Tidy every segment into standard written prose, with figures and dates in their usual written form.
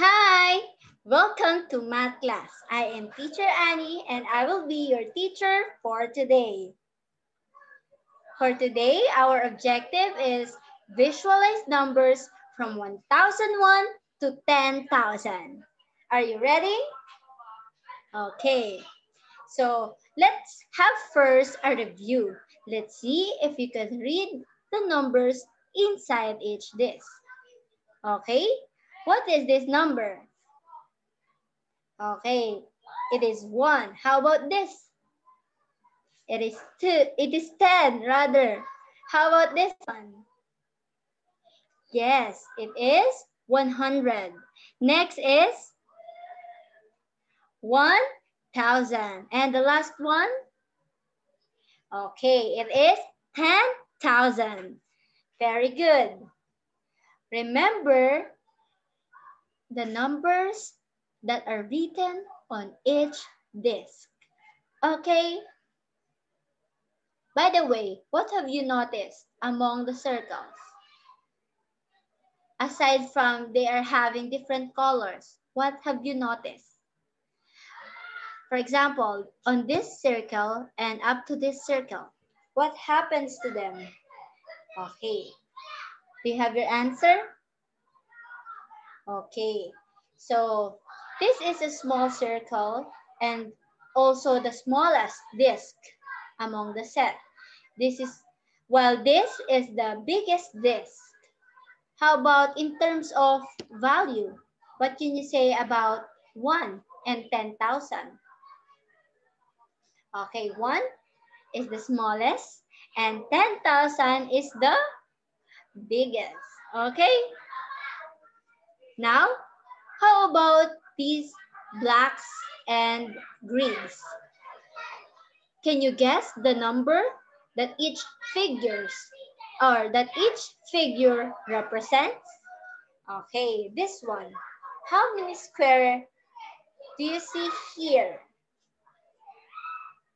Hi, welcome to math class. I am teacher Annie and I will be your teacher for today. For today, our objective is visualize numbers from 1001 to 10,000. Are you ready? Okay, so let's have first a review. Let's see if you can read the numbers inside each disc. Okay, what is this number? Okay, it is 1. How about this? It is 2. It is 10 rather. How about this one? Yes, it is 100. Next is 1,000. And the last one? Okay, it is 10,000. Very good. Remember the numbers that are written on each disc. Okay? By the way, what have you noticed among the circles? Aside from they are having different colors, what have you noticed? For example, on this circle and up to this circle, what happens to them? Okay. Do you have your answer? Okay. So this is a small circle and also the smallest disc among the set. While this is the biggest disc. How about in terms of value? What can you say about 1 and 10,000? Okay, 1 is the smallest and 10,000 is the biggest. Okay? Now, how about these blacks and greens? Can you guess the number that each figures or that each figure represents? Okay, this one. How many square do you see here?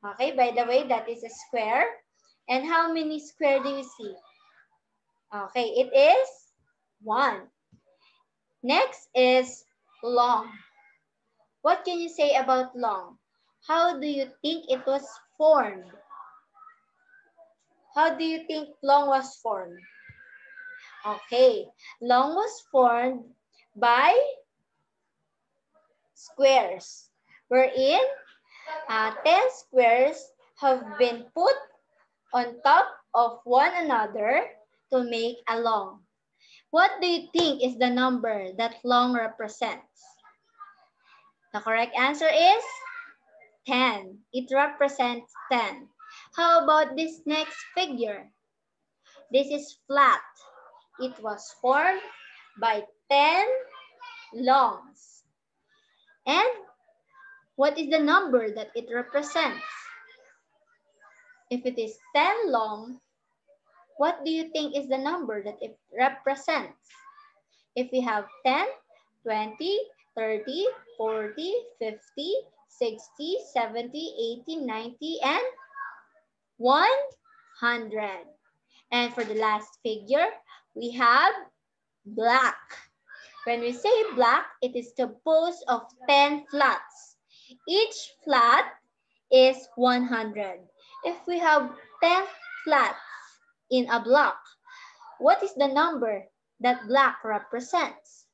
Okay, by the way, that is a square. And how many square do you see? Okay, it is 1. Next is long. What can you say about long? How do you think it was formed? How do you think long was formed? Okay, long was formed by squares, wherein 10 squares have been put on top of one another to make a long. What do you think is the number that long represents? The correct answer is 10. It represents 10. How about this next figure? This is flat. It was formed by 10 longs. And what is the number that it represents? If it is 10 long, what do you think is the number that it represents? If we have 10, 20, 30, 40, 50, 60, 70, 80, 90, and 100. And for the last figure, we have black. When we say black, it is composed of 10 flats. Each flat is 100. If we have 10 flats in a block, what is the number that black represents?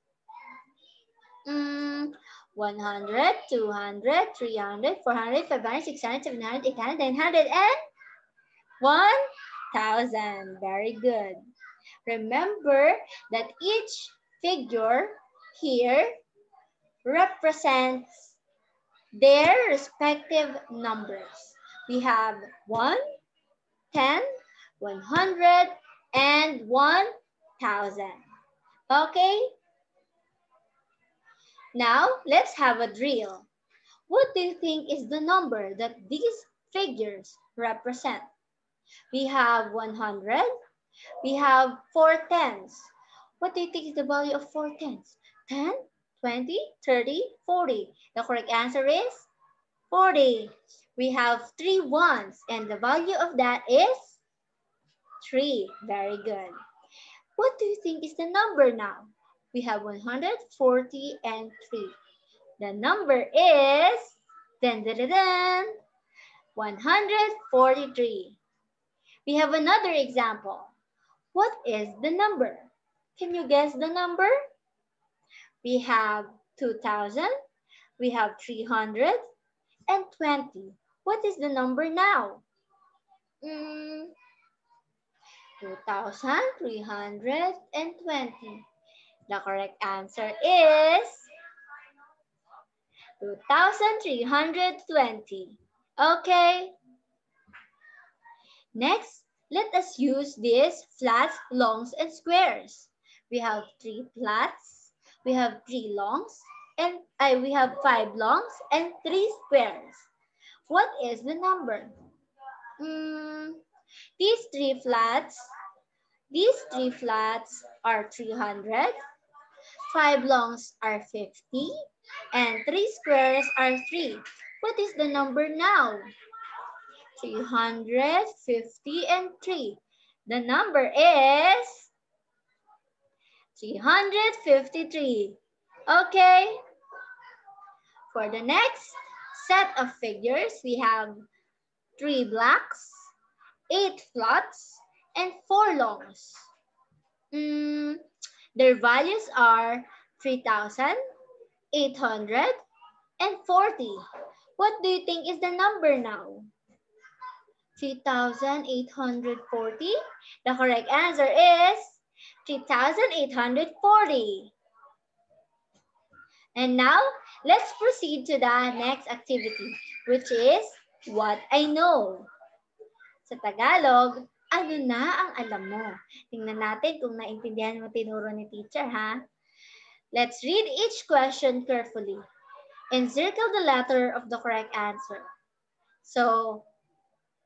100, 200, 300, 400, 500, 600, 700, 800, 900, and 1,000. Very good. Remember that each figure here represents their respective numbers. We have 1, 10, 100, and 1,000. Okay? Now, let's have a drill. What do you think is the number that these figures represent? We have 100. We have 4 tens. What do you think is the value of 4 tens? 10, 20, 30, 40. The correct answer is 40. We have 3 ones and the value of that is 3. Very good. What do you think is the number now? We have 140 and 3. The number is dun, dun, dun, dun, 143. We have another example. What is the number? Can you guess the number? We have 2,000. We have 300 and 20. What is the number now? 2,320. The correct answer is 2,320. Okay. Next, let us use these flats, longs, and squares. We have 3 flats, we have 3 longs, and we have 5 longs and 3 squares. What is the number? These three flats are 300, 5 longs are 50, and 3 squares are 3. What is the number now? 350 and 3. The number is 353. Okay. For the next set of figures, we have 3 blacks, 8 flats, and 4 longs. Their values are 3,840. What do you think is the number now? 3,840. The correct answer is 3,840. And now, let's proceed to the next activity, which is what I know. Sa Tagalog, ano na ang alam mo? Tingnan natin kung naintindihan mo tinuro ni teacher, ha? Let's read each question carefully and circle the letter of the correct answer. So,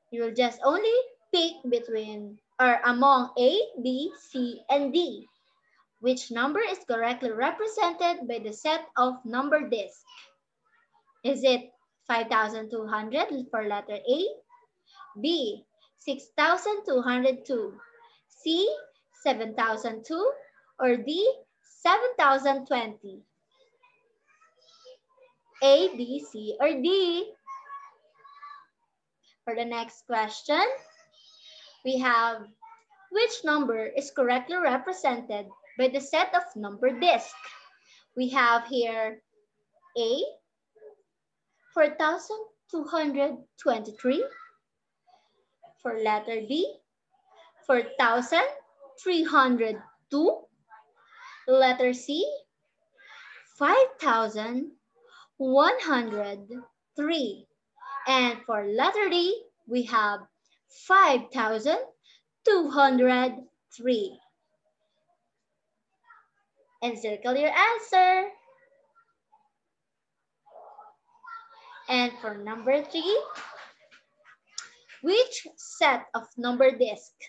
you will just only pick between or among A, B, C, and D. Which number is correctly represented by the set of number disc? Is it 5,200 for letter A? B, 6,202. C, 7,002. Or D, 7,020. A, B, C, or D? For the next question, we have which number is correctly represented by the set of number disc? We have here A, 4,223. For letter B, 4,302. Letter C, 5,103. And for letter D, we have 5,203. And circle your answer. And for number 3, which set of number discs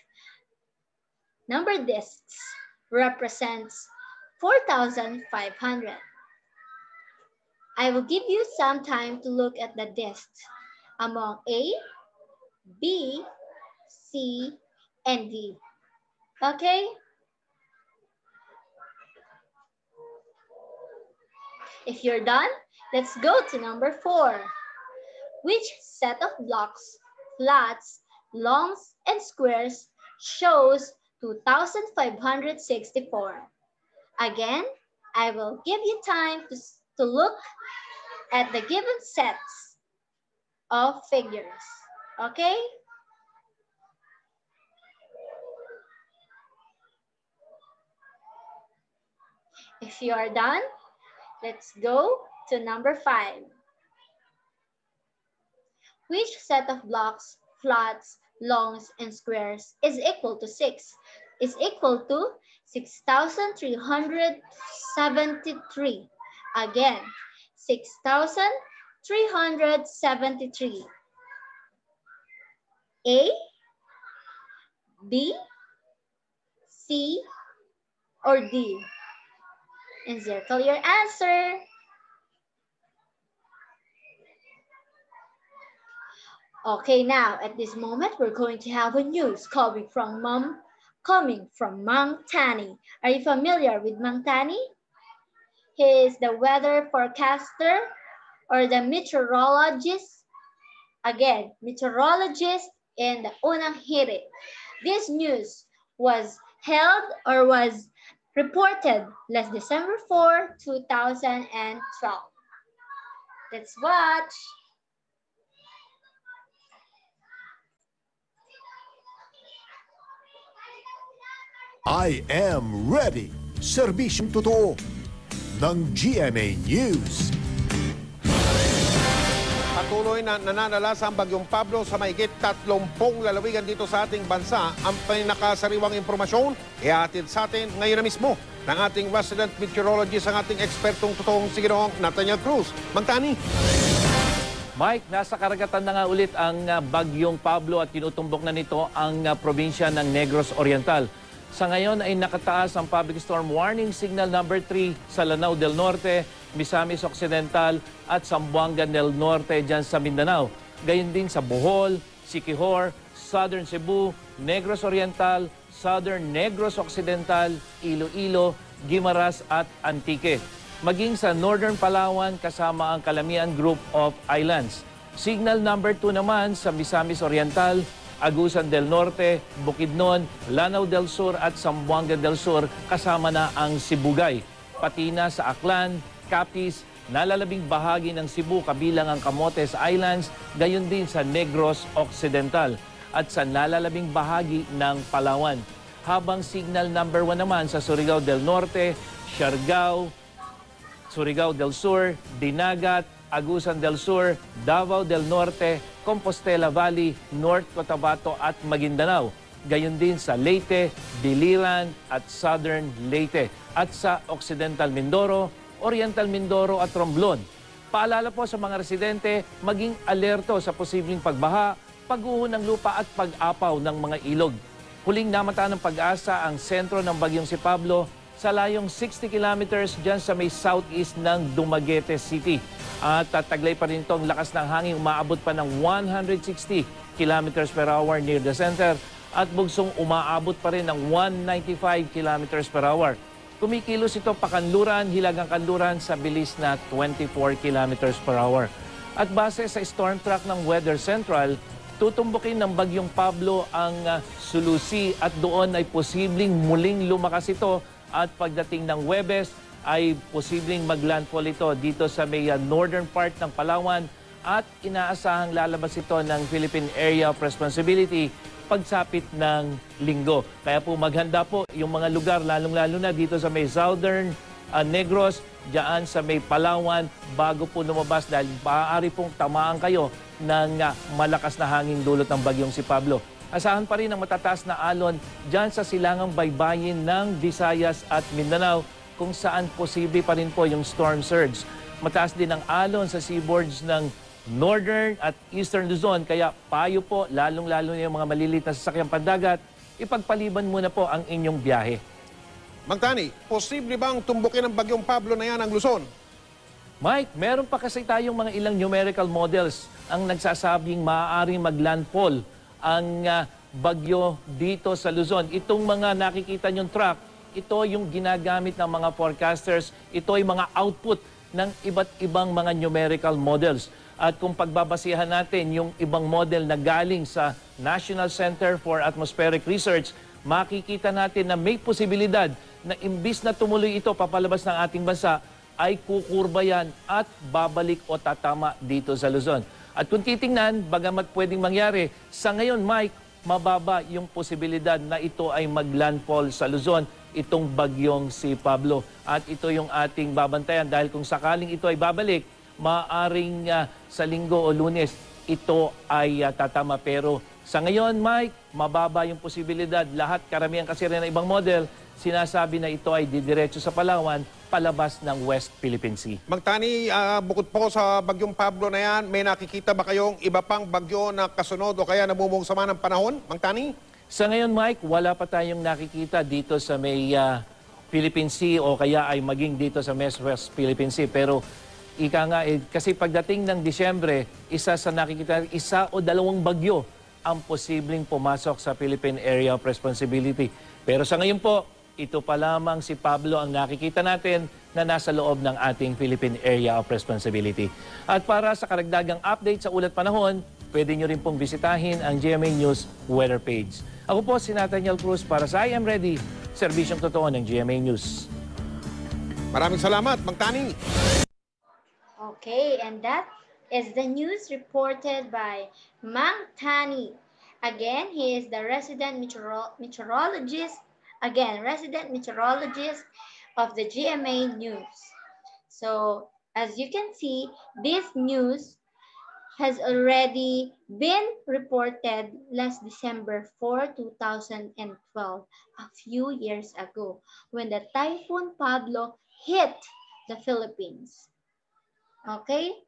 represents 4,500? I will give you some time to look at the discs among A, B, C, and D. Okay? If you're done, let's go to number 4. Which set of blocks, flats, longs, and squares shows 2,564? Again, I will give you time to look at the given sets of figures. Okay? If you are done, let's go to number 5. Which set of blocks, flats, longs, and squares is equal to 6? Is equal to 6,373. Again, 6,373. A, B, C, or D? And circle your answer. Okay, now at this moment, we're going to have a news coming from Mom coming from Mang Tani. Are you familiar with Mang Tani? He is the weather forecaster or the meteorologist. Again, meteorologist in the Unang Hirit. This news was held or was reported last December 4, 2012. Let's watch. I am ready. Serbisyong totoo ng GMA News. Patuloy na nananalasa ang Bagyong Pablo sa mahigit 30 lalawigan dito sa ating bansa. Ang pinakasariwang impormasyon ihatid sa atin ngayon na mismo ng ating resident meteorologist, ang ating ekspertong totoong si Ginoong Nathaniel Cruz. Magtani. Mike, nasa karagatan na nga ulit ang Bagyong Pablo at tinutumbok na nito ang probinsya ng Negros Oriental. Sa ngayon ay nakataas ang Public Storm Warning Signal number 3 sa Lanao del Norte, Misamis Occidental at Zamboanga del Norte dyan sa Mindanao. Gayon din sa Bohol, Siquijor, Southern Cebu, Negros Oriental, Southern Negros Occidental, Iloilo, Guimaras at Antique. Maging sa Northern Palawan kasama ang Calamian Group of Islands. Signal number 2 naman sa Misamis Oriental, Agusan del Norte, Bukidnon, Lanao del Sur at Zamboanga del Sur kasama na ang Sibugay. Pati na sa Aklan, Capiz, nalalabing bahagi ng Cebu kabilang ang Camotes Islands, gayon din sa Negros Occidental at sa nalalabing bahagi ng Palawan. Habang signal number 1 naman sa Surigao del Norte, Siargao, Surigao del Sur, Dinagat, Agusan del Sur, Davao del Norte, Compostela Valley, North Cotabato at Maguindanao. Gayon din sa Leyte, Biliran at Southern Leyte. At sa Occidental Mindoro, Oriental Mindoro at Romblon. Paalala po sa mga residente, maging alerto sa posibleng pagbaha, pag-uho ng lupa at pag-apaw ng mga ilog. Huling namata ng pag-asa ang sentro ng Bagyong si Pablo sa layong 60 kilometers dyan sa may southeast ng Dumaguete City. At taglay pa rin itong lakas ng hangin, umaabot pa ng 160 kilometers per hour near the center at bugsong umaabot pa rin ng 195 kilometers per hour. Kumikilos ito pakanluran, hilagang kanluran sa bilis na 24 kilometers per hour. At base sa storm track ng Weather Central, tutumbukin ng Bagyong Pablo ang Sulusi at doon ay posibleng muling lumakas ito. At pagdating ng Huwebes ay posibleng maglandfall ito dito sa may northern part ng Palawan at inaasahang lalabas ito ng Philippine Area of Responsibility pagsapit ng Linggo. Kaya po maghanda po yung mga lugar lalong-lalo na dito sa may southern Negros, diyan sa may Palawan bago po lumabas dahil maaari pong tamaan kayo ng malakas na hangin dulot ng Bagyong si Pablo. Asahan pa rin ang matataas na alon dyan sa silangang baybayin ng Visayas at Mindanao kung saan posible pa rin po yung storm surge. Mataas din ang alon sa seaboards ng Northern at Eastern Luzon kaya payo po lalong-lalo na yung mga maliliit na sasakyang pandagat, ipagpaliban muna po ang inyong biyahe. Magtani, posible bang tumbukin ng Bagyong Pablo na yan ang Luzon? Mike, meron pa kasi tayong mga ilang numerical models ang nagsasabing maaaring maglandfall ang bagyo dito sa Luzon. Itong mga nakikita nyong track, ito yung ginagamit ng mga forecasters. Ito ay mga output ng iba't ibang mga numerical models. At kung pagbabasihan natin yung ibang model na galing sa National Center for Atmospheric Research, makikita natin na may posibilidad na imbis na tumuloy ito papalabas ng ating bansa, ay kukurba yan at babalik o tatama dito sa Luzon. At kung titingnan, bagamat pwedeng mangyari, sa ngayon, Mike, mababa yung posibilidad na ito ay maglandfall sa Luzon, itong Bagyong si Pablo. At ito yung ating babantayan dahil kung sakaling ito ay babalik, maaring sa Linggo o Lunes, ito ay tatama. Pero sa ngayon, Mike, mababa yung posibilidad. Lahat, karamihan kasi rin ng ibang model, sinasabi na ito ay didiretso sa Palawan, palabas ng West Philippine Sea. Magtani, bukod po sa Bagyong Pablo na yan, may nakikita ba kayong iba pang bagyo na kasunod o kaya namumong sama ng panahon? Magtani? Sa ngayon, Mike, wala pa tayong nakikita dito sa may Philippine Sea o kaya ay maging dito sa West Philippine Sea. Pero ika nga, kasi pagdating ng Disyembre, isa sa nakikita, isa o dalawang bagyo ang posibleng pumasok sa Philippine Area of Responsibility. Pero sa ngayon po, ito pa lamang si Pablo ang nakikita natin na nasa loob ng ating Philippine Area of Responsibility. At para sa karagdagang update sa ulat panahon, pwede nyo rin pong bisitahin ang GMA News weather page. Ako po si Nathaniel Cruz para sa I Am Ready, serbisyong totoo ng GMA News. Maraming salamat, Mang Tani. Okay, and that is the news reported by Mang Tani. Again, he is the resident meteorologist of the GMA News. So, as you can see, this news has already been reported last December 4, 2012, a few years ago, when the Typhoon Pablo hit the Philippines. Okay?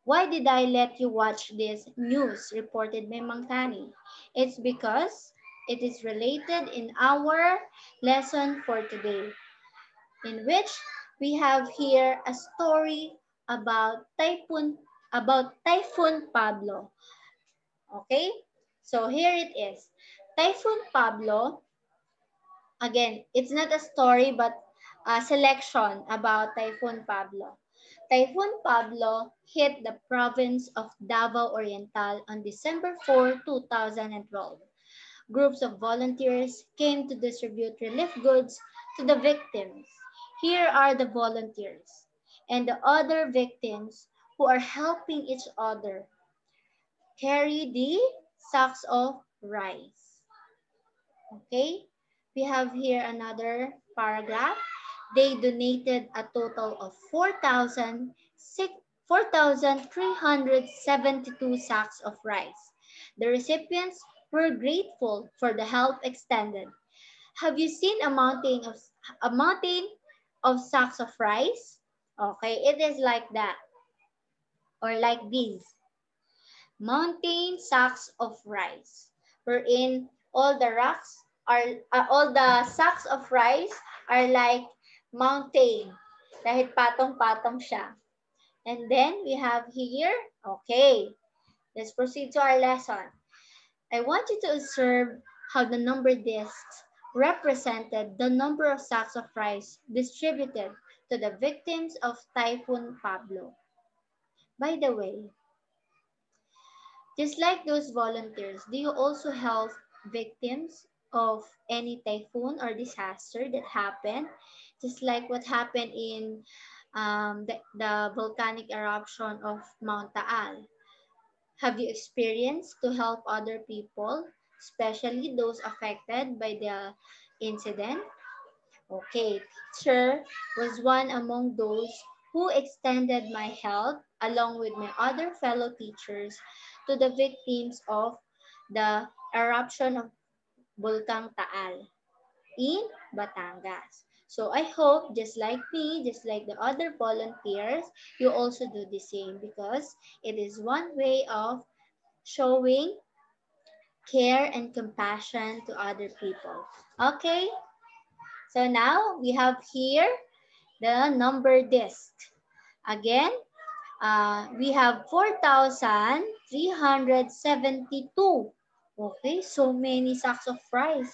Why did I let you watch this news reported by Mang Tani? It's because it is related in our lesson for today, in which we have here a story about Typhoon Pablo. Okay? So here it is. Typhoon Pablo, again, it's not a story but a selection about Typhoon Pablo. Typhoon Pablo hit the province of Davao Oriental on December 4, 2012. Groups of volunteers came to distribute relief goods to the victims. Here are the volunteers and the other victims who are helping each other carry the sacks of rice. Okay, we have here another paragraph. They donated a total of 4,372 sacks of rice. The recipients were grateful for the help extended. Have you seen a mountain of sacks of rice? Okay, it is like that, or like these. Mountain sacks of rice, wherein all the sacks of rice are like mountain, dahil patong-patong siya. And then we have here, okay, let's proceed to our lesson. I want you to observe how the number discs represented the number of sacks of rice distributed to the victims of Typhoon Pablo. By the way, just like those volunteers, do you also help victims of any typhoon or disaster that happened? Just like what happened in the volcanic eruption of Mount Taal. Have you experienced to help other people, especially those affected by the incident? Okay, teacher was one among those who extended my help along with my other fellow teachers to the victims of the eruption of Volcán Taal in Batangas. So I hope, just like me, just like the other volunteers, you also do the same, because it is one way of showing care and compassion to other people. Okay? So now we have here the number disc. Again, we have 4,372. Okay, so many sacks of rice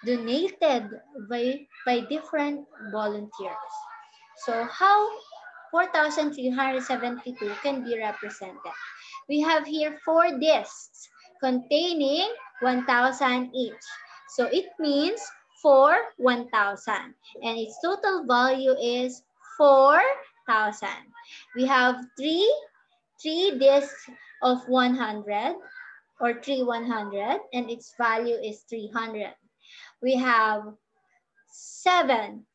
donated by different volunteers. So how 4,372 can be represented? We have here 4 discs containing 1,000 each. So it means 4, 1,000. And its total value is 4,000. We have 3 discs of 100 or 3,100, and its value is 300. We have 7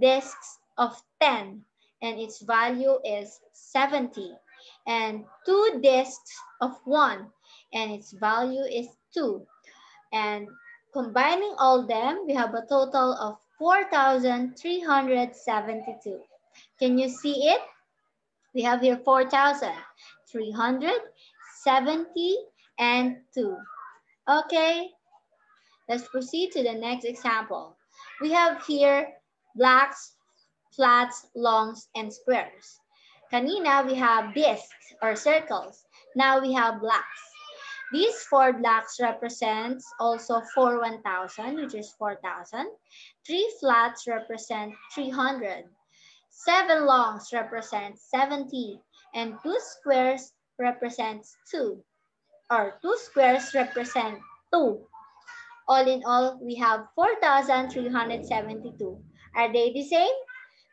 discs of 10, and its value is 70. And 2 discs of 1, and its value is 2. And combining all them, we have a total of 4,372. Can you see it? We have here 4,370 and 2. Okay, let's proceed to the next example. We have here blocks, flats, longs, and squares. Kanina, we have discs or circles. Now we have blocks. These 4 blocks represents also 4 1,000, which is 4,000. 3 flats represent 300. 7 longs represent 70. And 2 squares represents 2. Or 2 squares represent 2. All in all, we have 4,372. Are they the same?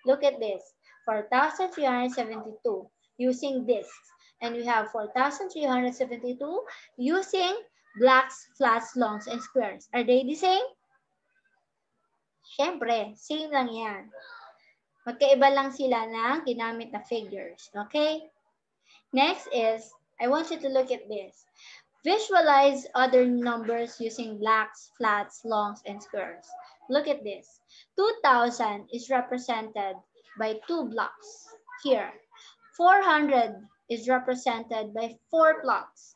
Look at this. 4,372 using discs. And we have 4,372 using blocks, flats, longs, and squares. Are they the same? Siyempre, same lang yan. Magkaiba lang sila ng ginamit na figures. Okay? Next is, I want you to look at this. Visualize other numbers using blocks, flats, longs, and squares. Look at this. 2,000 is represented by 2 blocks here. 400 is represented by 4 blocks.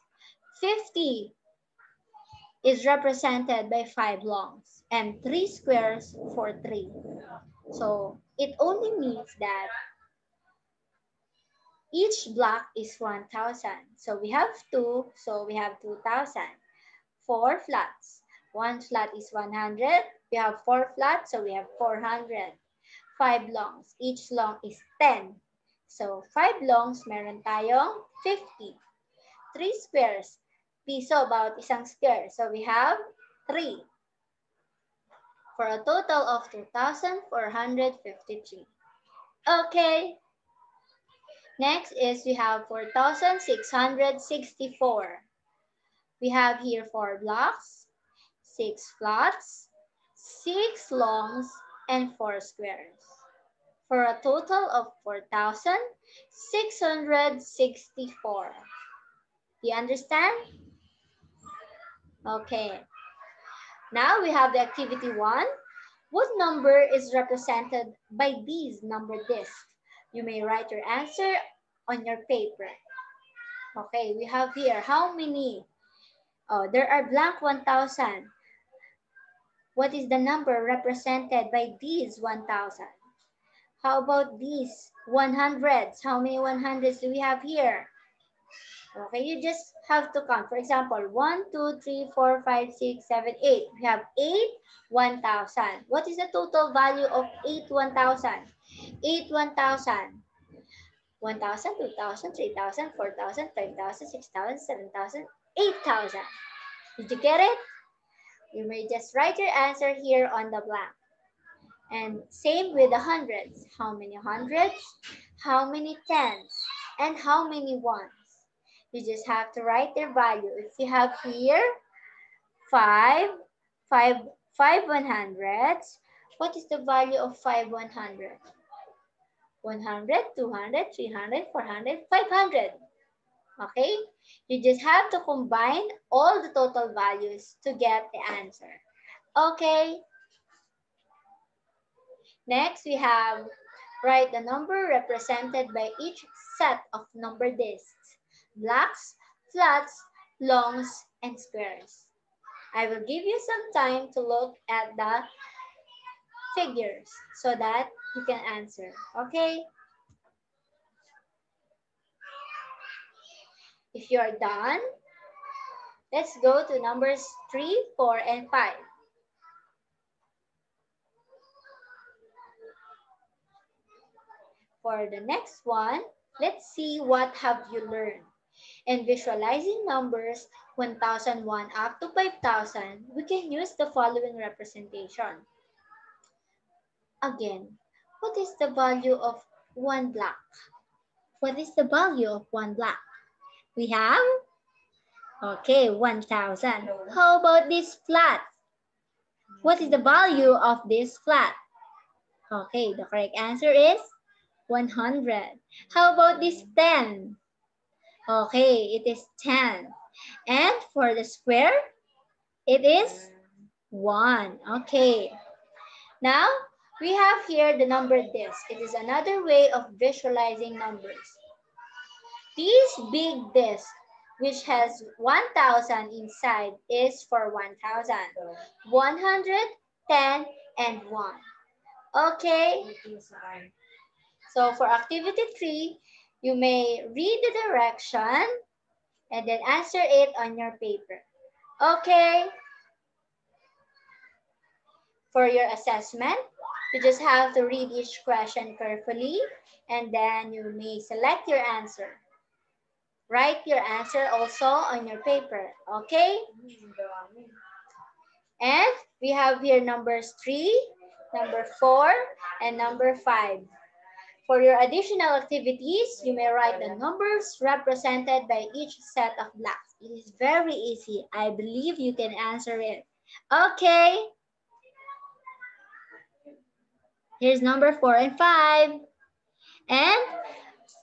50 is represented by 5 longs. And 3 squares for 3. So it only means that each block is 1,000. So we have 2, so we have 2,000. 4 flats. 1 flat is 100. We have 4 flats, so we have 400. 5 longs. Each long is 10. So 5 longs, meron tayong 50. 3 squares. Piso, about isang square. So we have 3. For a total of 2,453. Okay. Next is we have 4,664. We have here 4 blocks, 6 flats, 6 longs, and 4 squares. For a total of 4,664. Do you understand? Okay. Now we have the activity 1. What number is represented by these number discs? You may write your answer on your paper. Okay, we have here how many? Oh, there are blank 1,000. What is the number represented by these 1,000? How about these 100s? How many 100s do we have here? Okay, you just have to count. For example, 1, 2, 3, 4, 5, 6, 7, 8. We have 8 1,000. What is the total value of 8 1,000? 8 1,000. 1,000, 2,000, 3,000, 4,000, 5,000, 6,000, 7,000, 8,000. Did you get it? You may just write your answer here on the blank. And same with the hundreds. How many hundreds? How many tens? And how many ones? You just have to write their value. If you have here 5 100s, what is the value of 5 100? 100, 200, 300, 400, 500. Okay? You just have to combine all the total values to get the answer. Okay? Next, we have write the number represented by each set of number discs. Blocks, flats, longs, and squares. I will give you some time to look at the figures so that you can answer. Okay? If you are done, let's go to numbers 3, 4, and 5. For the next one, let's see what have you learned. In visualizing numbers 1,001 up to 5,000, we can use the following representation. Again, what is the value of 1 block? What is the value of 1 block? We have, okay, 1,000. How about this flat? What is the value of this flat? Okay, the correct answer is 100. How about this 10? Okay, it is 10. And for the square, it is 1. Okay. Now, we have here the number disc. It is another way of visualizing numbers. This big disc, which has 1,000 inside, is for 1,000. 100, 10, and 1. Okay? So for activity 3, you may read the direction and then answer it on your paper. Okay? For your assessment, you just have to read each question carefully, and then you may select your answer. Write your answer also on your paper, okay? And we have here numbers 3, number 4, and number 5. For your additional activities, you may write the numbers represented by each set of blocks. It is very easy. I believe you can answer it. Okay. Here's number 4 and 5. And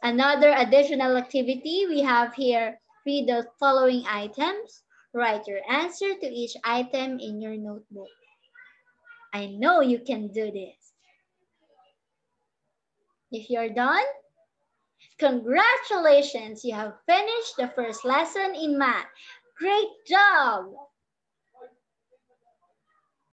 another additional activity we have here, read the following items. Write your answer to each item in your notebook. I know you can do this. If you're done, congratulations, you have finished the first lesson in math. Great job!